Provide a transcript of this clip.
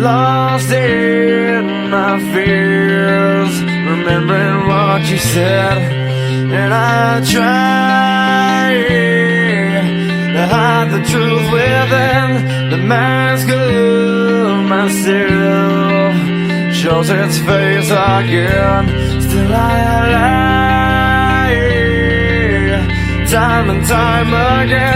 lost in my fears, remembering what you said, and I try to hide the truth within. The mask of myself shows its face again. Still I lie, time and time again.